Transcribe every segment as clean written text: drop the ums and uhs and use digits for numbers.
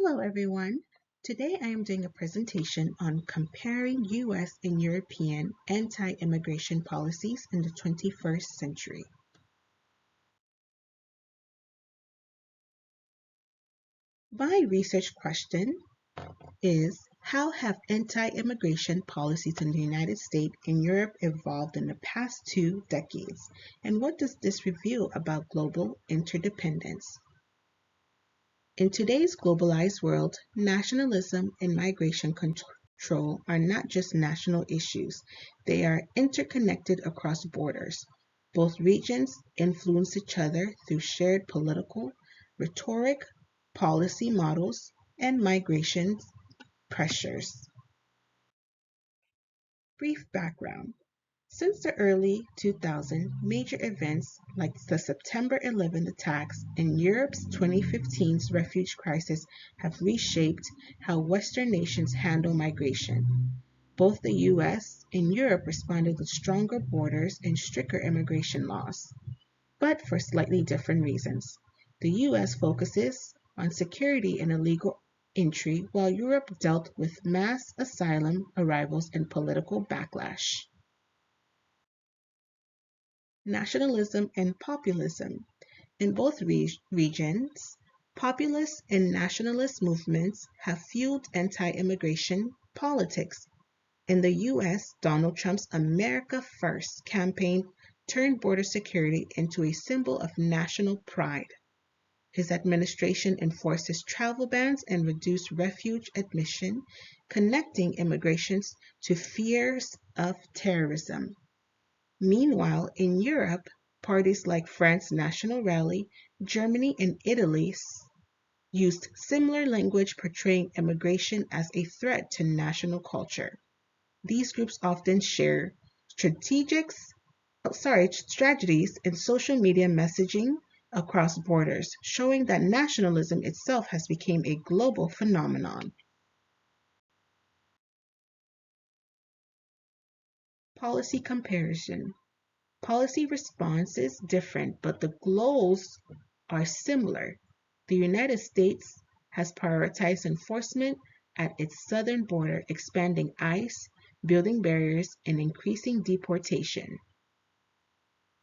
Hello everyone. Today I am doing a presentation on comparing US and European anti-immigration policies in the 21st century. My research question is, how have anti-immigration policies in the United States and Europe evolved in the past 2 decades? And what does this reveal about global interdependence? In today's globalized world, nationalism and migration control are not just national issues, they are interconnected across borders. Both regions influence each other through shared political, rhetoric, policy models, and migration pressures. Brief background. Since the early 2000s, major events like the September 11 attacks and Europe's 2015 refugee crisis have reshaped how Western nations handle migration. Both the US and Europe responded with stronger borders and stricter immigration laws, but for slightly different reasons. The US focuses on security and illegal entry, while Europe dealt with mass asylum arrivals and political backlash. Nationalism and populism. In both regions, populist and nationalist movements have fueled anti-immigration politics. In the US, Donald Trump's America First campaign turned border security into a symbol of national pride. His administration enforces travel bans and reduced refuge admission, connecting immigrants to fears of terrorism. Meanwhile, in Europe, parties like France National Rally, Germany, and Italy used similar language portraying immigration as a threat to national culture. These groups often share strategies in social media messaging across borders, showing that nationalism itself has become a global phenomenon. Policy comparison. Policy response is different, but the goals are similar. The United States has prioritized enforcement at its southern border, expanding ICE, building barriers, and increasing deportation.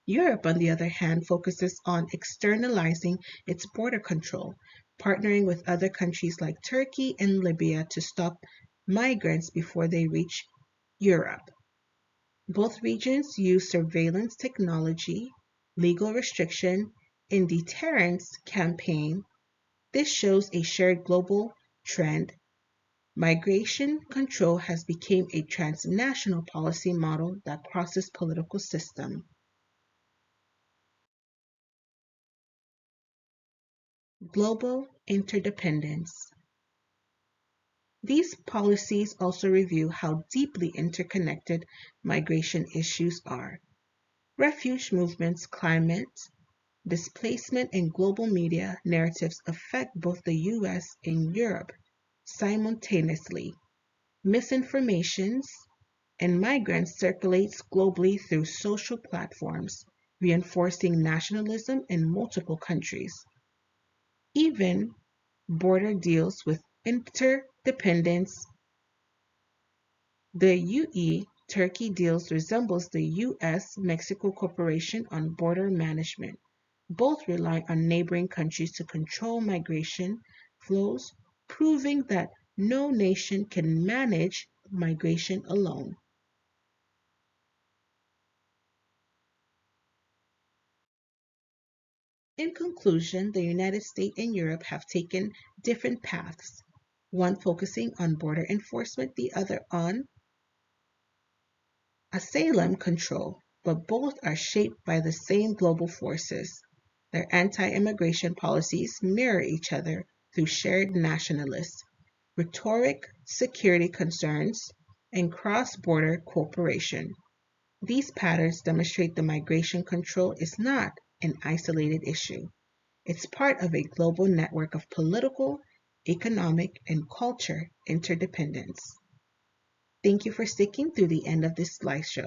Europe, on the other hand, focuses on externalizing its border control, partnering with other countries like Turkey and Libya to stop migrants before they reach Europe. Both regions use surveillance technology, legal restriction, and deterrence campaign. This shows a shared global trend. Migration control has become a transnational policy model that crosses political systems. Global interdependence. These policies also review how deeply interconnected migration issues are. Refuge movements, climate, displacement, and global media narratives affect both the US and Europe simultaneously. Misinformations and migrants circulates globally through social platforms, reinforcing nationalism in multiple countries. Even border deals with interdependence. The UE-Turkey deals resembles the US-Mexico cooperation on border management. Both rely on neighboring countries to control migration flows, proving that no nation can manage migration alone. In conclusion, the United States and Europe have taken different paths, one focusing on border enforcement, the other on asylum control, but both are shaped by the same global forces. Their anti-immigration policies mirror each other through shared nationalist, rhetoric, security concerns, and cross-border cooperation. These patterns demonstrate that migration control is not an isolated issue. It's part of a global network of political, economic, and culture interdependence. Thank you for sticking through the end of this slideshow.